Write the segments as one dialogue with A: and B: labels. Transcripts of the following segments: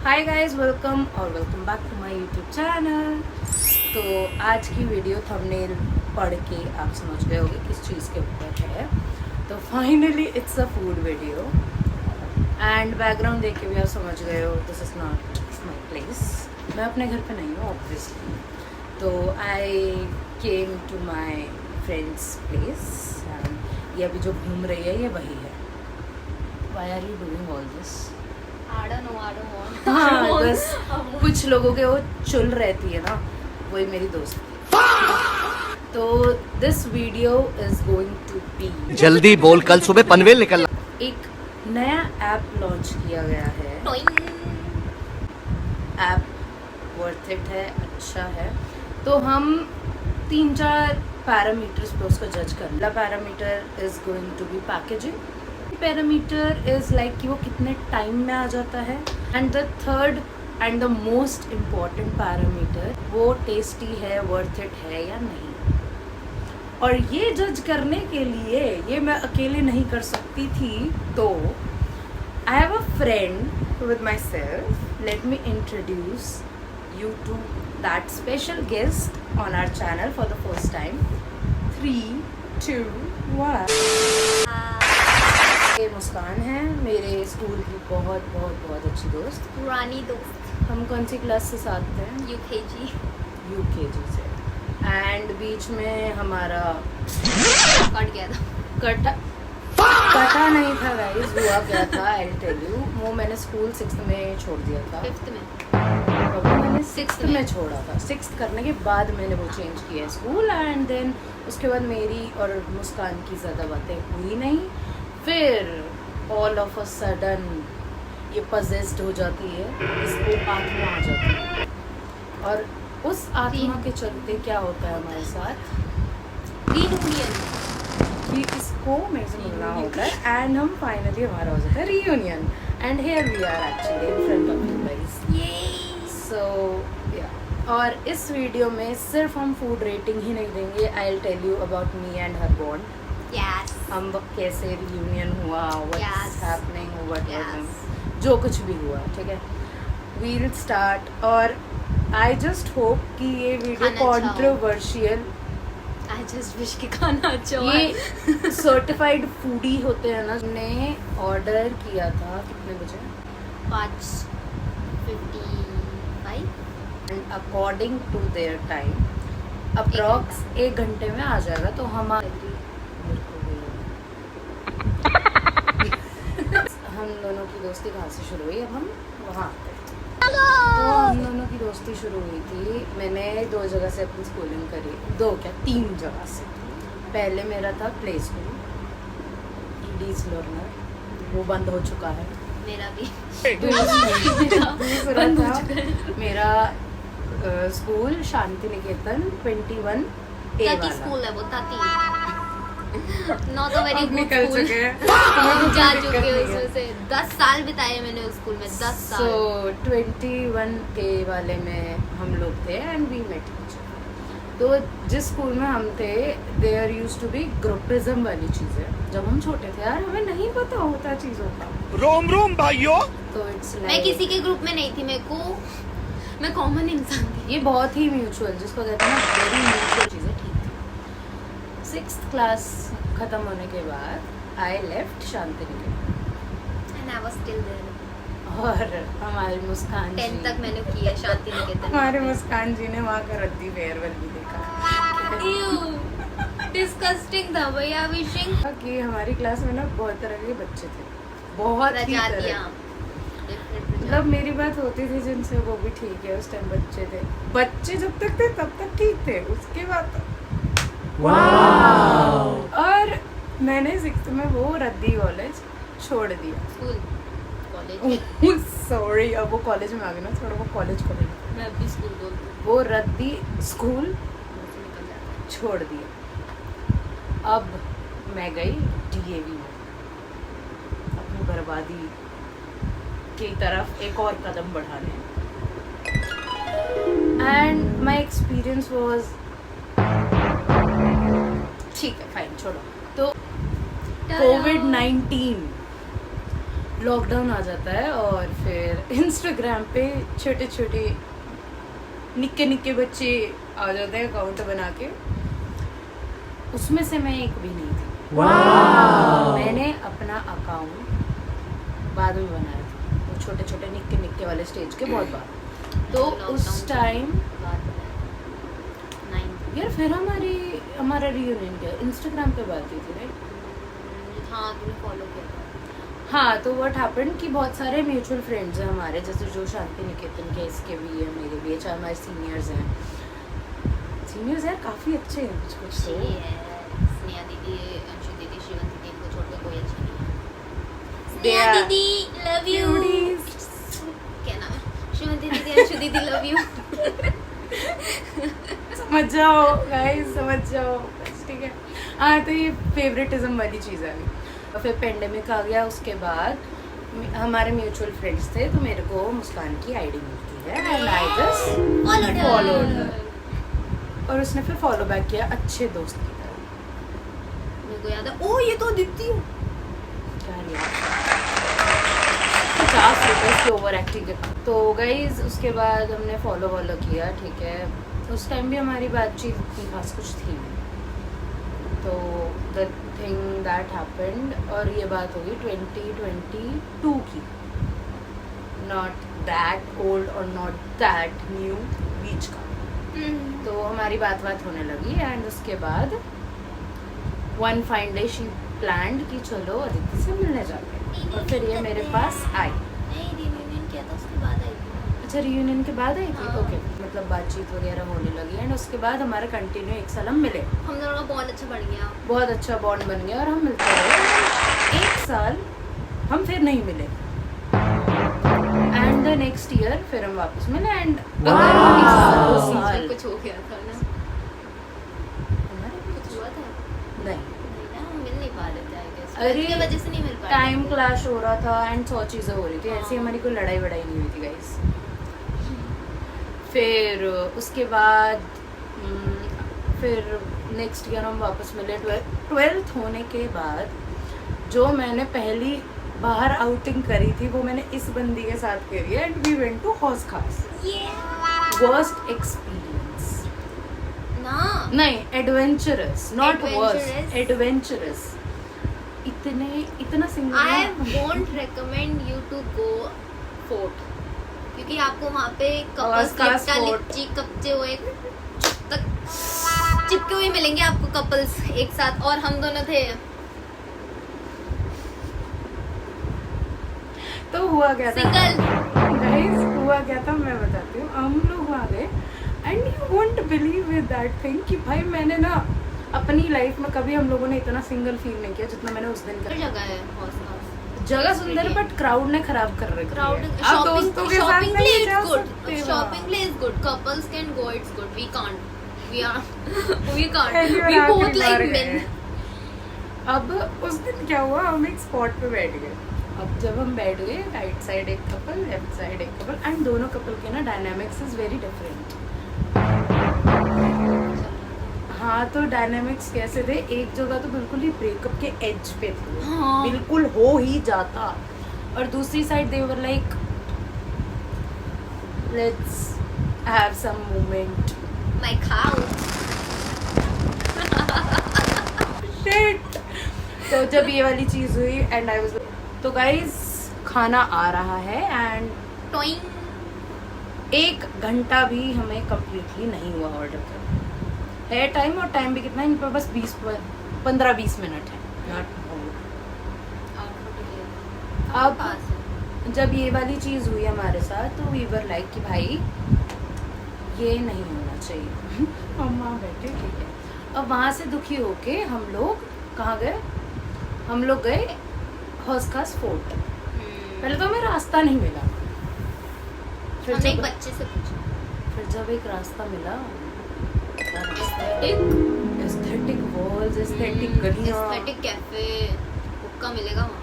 A: Hi guys, welcome back to my YouTube channel. तो आज की वीडियो थंबनेल पढ़ के आप समझ गए होंगे किस चीज़ के ऊपर है। तो finally it's a food video and background देख के भी आप समझ गए हो this is not my place. मैं अपने घर पे नहीं हूँ ऑब्वियसली। तो I came to my friend's place and ये अभी जो घूम रही है ये वही है। Why are you doing all this?
B: I don't want.
A: हाँ, बस कुछ लोगों के वो चुल रहती है ना, वही मेरी दोस्त है। तो this video is going to be,
C: जल्दी बोल, कल सुबह पनवेल निकलना।
A: एक नया ऐप लॉन्च किया गया है। ऐप वर्थ इट है, अच्छा है। तो हम 3-4 पैरामीटर्स पे उसको जज कर। पहला parameter is going to be packaging. Parameter is like कि वो कितने टाइम में आ जाता है। And the third and the most important parameter, वो टेस्टी है, वर्थ इट है या नहीं। और ये जज करने के लिए ये मैं अकेले नहीं कर सकती थी। तो I have a friend with my self. Let me introduce you to that special guest on our channel for the first time. 3, 2, 1. ये मुस्कान है, मेरे स्कूल की बहुत अच्छी दोस्त,
B: पुरानी दोस्त।
A: हम कौन सी क्लास से साथ थे?
B: यूकेजी
A: से। एंड बीच में हमारा
B: कट गया था।
A: कटा नहीं था गाइस, हुआ क्या था आई विल टेल यू। वो मैंने स्कूल 6th में छोड़ दिया था।
B: 5th में
A: मैंने 6th में छोड़ा था। 6th करने के बाद मैंने वो चेंज किया स्कूल। एंड देन उसके बाद मेरी और मुस्कान की ज़्यादा बातें हुई नहीं। फिर ऑल ऑफ अ सडन ये पजेस्ड हो जाती है, इसको आत्मा आ जाती है। और उस आत्मा के चलते क्या होता है हमारे साथ कि इसको मेरे से मिलना होता है एंड हम फाइनली हमारा हो जाता है reunion. And here we are actually in front of you guys. So yeah, और इस वीडियो में सिर्फ हम फूड रेटिंग ही नहीं देंगे। I will tell you about me and her bond. हम कैसे रियूनियन हुआ, व्हाट्स हैपनिंग, व्हाट जो कुछ भी हुआ, ठीक है। We will start. और आई जस्ट होप कि ये video controversial,
B: I just wish कि खाना अच्छा हो।
A: ये सर्टिफाइड फूडी होते हैं ना। हमने ऑर्डर किया था कितने बजे?
B: 5:55
A: and according to their time approx 1 घंटे में आ जाएगा। तो हम दोनों की दोस्ती कहाँ से शुरू हुई? अब हम वहाँ आते हैं। तो हम दोनों की दोस्ती शुरू हुई थी, मैंने 2 जगह से अपनी स्कूलिंग करी। 3 जगह से। पहले मेरा था प्ले स्कूल ईडीज लर्नर, वो बंद हो चुका है।
B: मेरा भी
A: दूसरा था मेरा स्कूल शांति निकेतन 21A वाला।
B: स्कूल है वो ताती। नॉट अ वेरी गुड
A: निकल
B: स्कूल।
A: चुके हैं।
B: जा चुके हैं उसमें से 10 साल बिताए मैंने उस स्कूल में। 10 साल।
A: सो 21A वाले में हम लोग थे एंड वी मेट। तो जिस स्कूल में हम थे there used to be groupism वाली चीज़ें। जब हम छोटे थे यार, हमें नहीं पता होता चीज़ों का।
C: रोम रोम भाइयों।
A: तो इट्स
B: मैं किसी के ग्रुप में नहीं थी। मैं कॉमन इंसान थी।
A: ये बहुत ही म्यूचुअल, जिसको कहते हैं ना वेरी म्यूचुअल चीज़ें, ठीक थी। 6th क्लास ख़त्म होने के बाद I left Shanti Niketan
B: and I was still there.
A: और हमारी मुस्कान
B: 10th तक मैंने किया शांति निकेतन।
A: हमारे मुस्कान जी ने वहाँ का रद्दी फेयरवेल भी देखा।
B: डिस्गस्टिंग था भैया। विशिंग
A: कि हमारी क्लास में ना बहुत तरह के बच्चे थे, बहुत ही तरह। मतलब मेरी बात होती थी जिनसे, वो भी ठीक है। उस टाइम बच्चे जब तक थे तब तक ठीक थे, उसके बाद और मैंने 6th में वो रद्दी कॉलेज छोड़ दिया।
B: स्कूल कॉलेज
A: सॉरी, अब वो कॉलेज में आ गए ना, थोड़ा वो कॉलेज
B: मैं अभी स्कूल बोलती हूँ।
A: वो रद्दी स्कूल छोड़ दिया। अब मैं गई DAV में, अपनी बर्बादी की तरफ एक और कदम बढ़ाने। एंड माई एक्सपीरियंस वॉज ठीक है, फाइन, छोड़ो। तो COVID-19 लॉकडाउन आ जाता है और फिर इंस्टाग्राम पे छोटे छोटे निक्के निक्के बच्चे आ जाते हैं अकाउंट बना के। उसमें से मैं एक भी नहीं थी। मैंने अपना अकाउंट बाद में बनाया था, वो छोटे छोटे निक्के निक्के वाले स्टेज के बहुत बाद। तो उस टाइम यार फिर हमारा रियूनियन किया, इंस्टाग्राम पे बात की थी राइट।
B: हाँ तुमने फॉलो किया था।
A: हाँ तो व्हाट हैपेंड कि बहुत सारे म्यूचुअल फ्रेंड्स हैं हमारे, जैसे जो शांति निकेतन के, इसके भी है, मेरे भी है, चाहे हमारे सीनियर्स हैं। सीनियर्स यार काफ़ी अच्छे हैं कुछ कुछ तो।
B: स्नेहा दीदी, अंशु दीदी, शिवन दीदी, इनको छोड़ के कोई अच्छा नहीं है।
A: They
B: स्नेहा
A: are
B: दीदी लव यू।
A: cuties.
B: क्या नाम है? शिवन दीदी, अंशु दीदी लव यू।
A: समझ जाओ गाइस, समझ जाओ बस, ठीक है। हाँ तो ये फेवरेटिज्म वाली चीज़ है। और फिर पेंडेमिक आ गया, उसके बाद हमारे म्यूचुअल फ्रेंड्स थे तो मेरे को मुस्कान की आईडी मिलती है एंड आई जस्ट फॉलोड हर, और उसने फिर फॉलो बैक किया अच्छे दोस्त की तरह।
B: मेरे को याद है, ओ ये तो दिखती हूँ।
A: क्या रिएक्शन, 50 रुपये की ओवर एक्टिंग। तो गाइज उसके बाद हमने फॉलो वॉलो किया, ठीक है। उस टाइम भी हमारी बातचीत इतनी खास कुछ थी नहीं। तो द थिंग दैट हैपेंड, और ये बात होगी 2022 की, नॉट दैट ओल्ड और नॉट दैट न्यू, बीच का। तो हमारी बात होने लगी एंड उसके बाद one fine day she planned कि चलो अदिति से मिलने जाते हैं, और फिर ये मेरे पास आई।
B: नहीं रियूनियन किया था उसके बाद आई थी।
A: अच्छा रियूनियन के बाद आई थी,
B: हाँ।
A: ओके। मतलब बातचीत वगैरह होने लगी एंड उसके बाद हमारा कंटिन्यू 1 साल हम मिले,
B: हम दोनों का बॉन्ड अच्छा बढ़ गया।
A: बहुत अच्छा बॉन्ड बन गया और हम मिलते रहे। 1 साल हम फिर नहीं मिले एंड द नेक्स्ट ईयर फिर हम वापस मिले एंड
B: इसमें कुछ हो गया था ना, कुछ हुआ था
A: नहीं,
B: नहीं ना, हम मिल नहीं पा रहे थे आई गेस।
A: अरे,
B: की वजह से नहीं मिल पा रहे
A: टाइम
B: थे।
A: क्लैश हो रहा था एंड 100 चीज़ें हो रही थी,
B: हाँ।
A: ऐसी हमारी कोई लड़ाई वड़ाई नहीं हुई थी गाइस। फिर उसके बाद फिर नेक्स्ट ईयर हम वापस मिले 12th होने के बाद। जो मैंने पहली बाहर आउटिंग करी थी वो मैंने इस बंदी के साथ करी है एंड वी वेंट टू हौस खास। वर्स्ट एक्सपीरियंस
B: ना
A: नहीं, adventurous, not worst,
B: Adventurous.
A: Adventurous. इतना single
B: I won't recommend you to go fort, क्योंकि आपको वहाँ पे कपल्स
A: Oscars Fort.
B: चिपके हुए मिलेंगे आपको कपल्स एक साथ, और हम दोनों थे।
A: तो हुआ क्या था
B: सिंगल।
A: गाइस, हुआ क्या था मैं बताती हूँ। हम लोग वहाँ गए and you won't believe with that thing कि भाई मैंने ना अपनी लाइफ में कभी हम लोगों ने इतना सिंगल फील नहीं किया जितना मैंने उस दिन
B: हर
A: किया।
B: जगह है हौसला।
A: जगह सुंदर बट क्राउड ने खराब कर रखी
B: क्राउड
A: है। आप दोस्तों के साथ
B: शॉपिंग
A: नहीं
B: प्ले
A: जा
B: इज गुड,
A: सकते
B: shopping play is good, couples can go, it's good, we can't, we can't,
A: पहली और
B: वी बोथ
A: आखिरी बार
B: लाइक
A: गए
B: मेन।
A: हैं। अब उस दिन क्या हुआ, हम एक स्पॉट पे बैठ गए। अब जब हम बैठ गए, राइट साइड एक कपल, लेफ्ट साइड एक कपल, एंड दोनों कपल के ना डायनामिक्स इज वेरी डिफरेंट। हाँ तो डायनामिक्स कैसे थे, एक जगह तो बिल्कुल ही ब्रेकअप के एज पे थे,
B: हाँ।
A: बिल्कुल हो ही जाता, और दूसरी side they were like let's have some moment.
B: My cow.
A: Shit. तो जब ये वाली चीज हुई एंड आई वाज, तो गाइस खाना आ रहा है एंड
B: टॉइंग
A: 1 घंटा भी हमें कंप्लीटली नहीं हुआ ऑर्डर कर है टाइम, और टाइम भी कितना है इन पर, बस 15-20 मिनट है, नॉट मोर। अब जब ये वाली चीज़ हुई हमारे साथ तो वी वर लाइक कि भाई ये नहीं होना चाहिए। हम वहाँ बैठे, ठीक है। अब वहाँ से दुखी होके हम लोग कहाँ गए, हम लोग गए हौस खास फोर्ट। पहले तो हमें रास्ता नहीं मिला, फिर
B: हमने एक
A: जब
B: बच्चे से पूछा,
A: फिर जब एक रास्ता मिला,
B: एस्थेटिक
A: वॉल्स, एस्थेटिक गलियां,
B: एस्थेटिक कैफे, हुक्का मिलेगा वहाँ।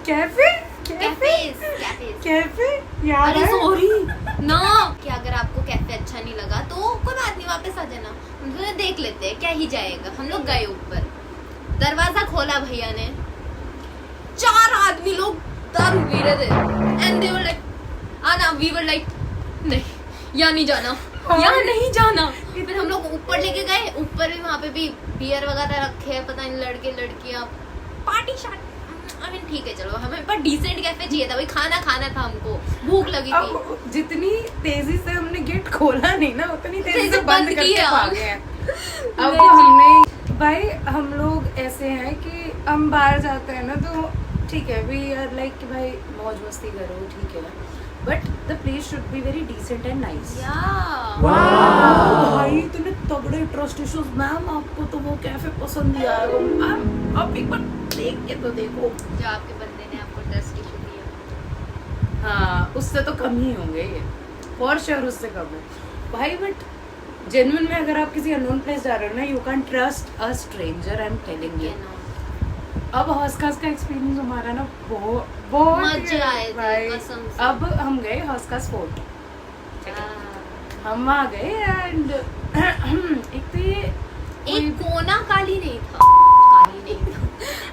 A: कैफे
B: कैफेज
A: कैफे यार
B: अरे सॉरी ना, कि अगर आपको कैफे अच्छा नहीं लगा तो कोई बात नहीं, वापस आ जाना, हम तो देख लेते हैं क्या ही जाएगा। हम लोग गए ऊपर, दरवाजा खोला भैया ने, 4 आदमी लोग दारू पी रहे थे एंड दे वर लाइक आना, वी वर लाइक नहीं यहाँ नहीं जाना, यहाँ नहीं जाना। फिर हम लोग ऊपर लेके गए, ऊपर भी वहाँ पे भी बियर वगैरह रखे हैं, पता नहीं लड़के लड़कियाँ पार्टी शार्ट। आई मीन ठीक है चलो, हमें पर डिसेंट कैफे चाहिए था भाई, खाना खाना था हमको, भूख लगी थी।
A: अब जितनी तेजी से हमने गेट खोला नहीं ना, उतनी तेजी से बंद करके
B: किया।
A: भाग गए हैं। अब हमने भाई, हम लोग ऐसे हैं कि हम बाहर जाते हैं ना तो ठीक है, वी आर लाइक कि भाई मौज मस्ती करो, ठीक है, but the place should be very decent and nice. भाई इतने तगड़े ट्रस्ट इश्यूज मैम, आपको तो वो कैफे पसंद नहीं आया मैम, आप एक बार देख के तो देखो।
B: जो आपके बंदे ने आपको ट्रस्ट इशू दिया,
A: हाँ, उससे तो कम ही होंगे ये, फॉर श्योर उससे कम है भाई। बट जेन्युइन में अगर आप किसी अननोन प्लेस जा रहे हो ना, you can trust a stranger, I am telling you. अब हॉस्कास का एक्सपीरियंस हमारा ना बहुत
B: मजे आए थे,
A: भाई।
B: कसम से।
A: अब हम गए हॉस्कास फोर्ट, हम वहाँ गए एंड एक तो ये
B: एक कोना खाली नहीं था,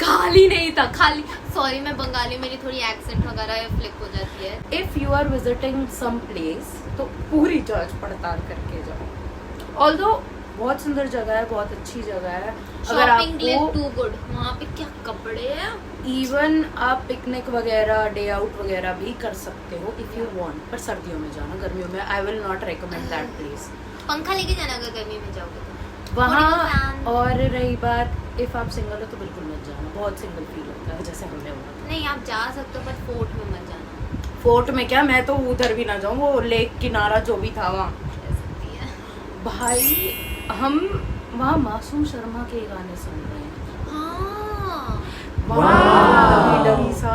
B: खाली नहीं था, खाली। सॉरी मैं बंगाली, मेरी थोड़ी एक्सेंट वगैरह फ्लिप हो जाती है।
A: If you are visiting some place तो पूरी जांच पड़ताल करके जाओ। ऑल्दो बहुत सुंदर जगह है, बहुत अच्छी जगह है, अगर
B: शॉपिंग के लिए
A: आपको
B: टू गुड। वहाँ पे क्या कपड़े हैं,
A: इवन आप पिकनिक वगैरह, डे आउट वगैरह भी कर सकते हो इफ यू वांट, पर सर्दियों में जाना, गर्मियों में I will not recommend that place.
B: पंखा लेके जाना अगर गर्मी में जाओगे तो।
A: वहाँ और रही बात, इफ आप सिंगल हो तो बिल्कुल मत जाना, बहुत सिंगल फील होता है जैसे हमें हुआ।
B: नहीं आप जा सकते हो पर फोर्ट में मत जाना।
A: फोर्ट में क्या, मैं तो उधर भी ना जाऊँ, वो लेक किनारा जो भी था वहाँ
B: जा सकती है।
A: भाई, हम वहाँ मासूम शर्मा के गाने सुन रहे हैं।
B: हाँ
A: वहाँ डरी सा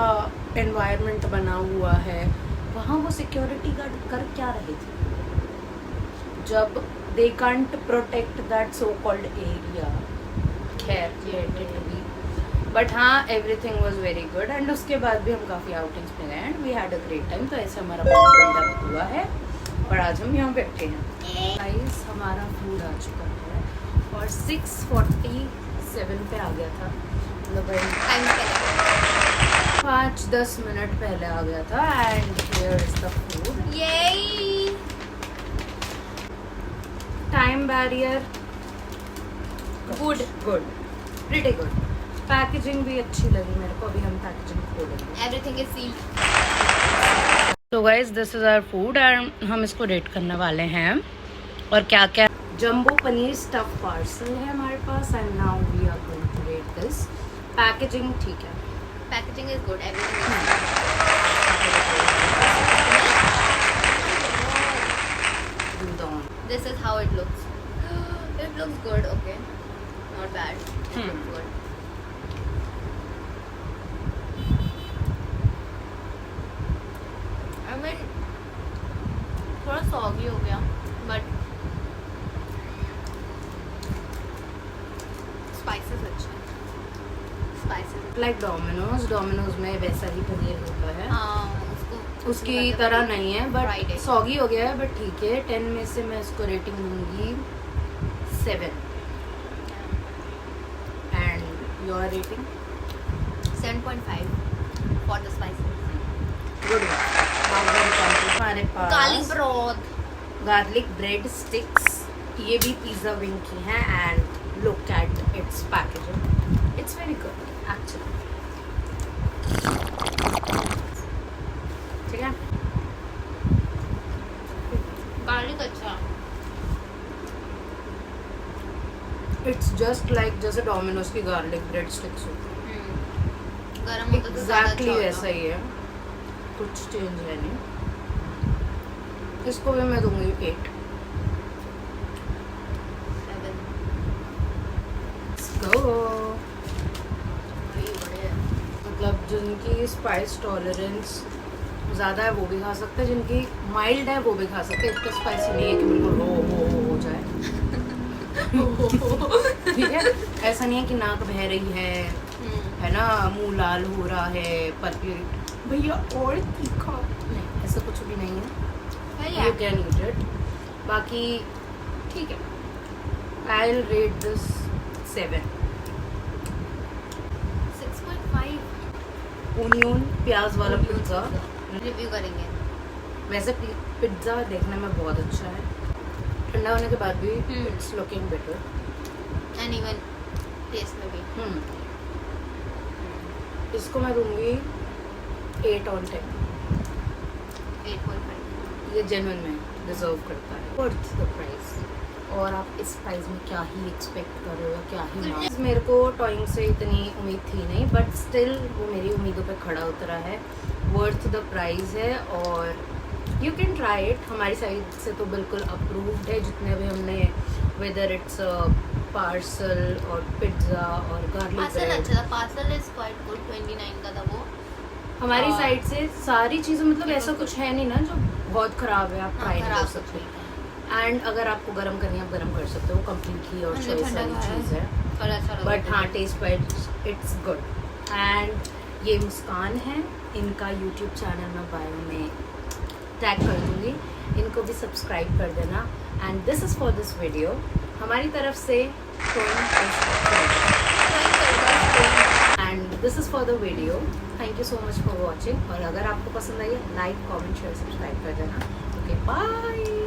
A: एनवायरनमेंट बना हुआ है, वहाँ वो सिक्योरिटी गार्ड कर क्या रहे थे जब they can't protect that so called area. खैर लेट इट बी, बट हाँ everything was very good and उसके बाद भी हम काफ़ी आउटिंग्स में गए and we had a great time. तो ऐसे हमारा बॉन्ड बिल्डअप हुआ है और आज हम यहाँ बैठे हैं। गाइस हमारा फूड आ चुका है और 6:47 पे आ गया था, मतलब
B: टाइम पे
A: 5-10 मिनट पहले आ गया था and here is the food.
B: यही
A: time barrier
B: good,
A: good, pretty good. Packaging भी अच्छी लगी मेरे को, अभी हम पैकेजिंग खोलेंगे।
B: Everything is sealed.
A: तो guys this is our food and हम इसको रेट करने वाले हैं। और क्या क्या, जंबो पनीर स्टफ पार्सल है हमारे पास and now we are going to rate this. Packaging ठीक है,
B: packaging is good, everything this is how it looks. It looks good, okay, not bad, it looks good. I mean थोड़ा soggy हो गया but spices अच्छे हैं, spices
A: like Domino's में वैसा ही पनीर होता है,
B: हाँ
A: उसकी तरह नहीं है बट
B: Friday.
A: सॉगी हो गया है, बट ठीक है। 10 में से मैं इसको रेटिंग दूंगी 7 and your rating
B: 7.5 for the spices.
A: Good. हमारे पास
B: garlic broth,
A: garlic bread sticks, ये भी पिज़्ज़ा विंग की हैं and look at its packaging, it's very good actually. ठीक है,
B: गार्लिक अच्छा,
A: इट्स जस्ट लाइक जैसे डोमिनोज की गार्लिक ब्रेड स्टिक्स होती
B: गरम
A: है,
B: होता तो ज़्यादा
A: एग्जैक्टली
B: अच्छा
A: वैसा ही है, कुछ चेंज है नहीं। इसको भी मैं दूंगी 8। मतलब जिनकी स्पाइस टॉलरेंस ज़्यादा है वो भी खा सकते हैं, जिनकी माइल्ड है वो भी खा सकते हैं। इतना स्पाइसी नहीं है कि बिल्कुल हो जाए। ठीक है, ऐसा नहीं है कि नाक बह रही है ना, मुंह लाल हो रहा है, पर्पल भैया और तीखा, नहीं ऐसा कुछ भी नहीं है, यू कैन ईट इट। बाकी ठीक है, I will rate this 7।
B: 6.5
A: onion प्याज वाला पिज्ज़ा।
B: रिव्यू करेंगे।
A: वैसे पिज्ज़ा देखने में बहुत अच्छा है, ठंडा होने के बाद भी it's looking better
B: and even taste में भी।
A: इसको मैं दूंगी 8 on 10।
B: 8.5।
A: ये जेन्युइन में डिजर्व करता है, वर्थ द प्राइस। और आप इस प्राइस में क्या ही एक्सपेक्ट कर रहे हो, क्या ही ना। मेरे को टॉइंग से इतनी उम्मीद थी नहीं, बट स्टिल वो मेरी उम्मीदों पे खड़ा उतरा है, वर्थ द प्राइस है। और यू कैन ट्राई इट, हमारी साइड से तो बिल्कुल अप्रूव्ड है। जितने भी हमने, वेदर इट्स पार्सल और पिज्ज़ा और गार्लिक
B: पार्सल
A: ब्रेड,
B: अच्छा था, पार्सल इज क्वाइट गुड। 29 का था वो
A: हमारी साइड से सारी चीज़ें, मतलब ऐसा कुछ है नहीं ना जो बहुत ख़राब है, आप ट्राई नहीं कर
B: खराब
A: सकते।
B: सकते
A: एंड अगर आपको गर्म करनी है आप गर्म कर सकते हो, कम्प्लीटली और
B: हमने
A: चॉइस
B: ठंडा
A: वाली
B: खाया
A: चीज़ है।
B: पर अच्छा लगा।
A: बट हाँ, taste wise it's good. And ये मुस्कान है, इनका यूट्यूब चैनल मैं बायो में टैग कर दूँगी, इनको भी सब्सक्राइब कर देना। And this is for this video, हमारी तरफ से and this is for the video. Thank you so much for watching. और अगर आपको पसंद आई है, लाइक कॉमेंट शेयर सब्सक्राइब कर देना। Okay bye.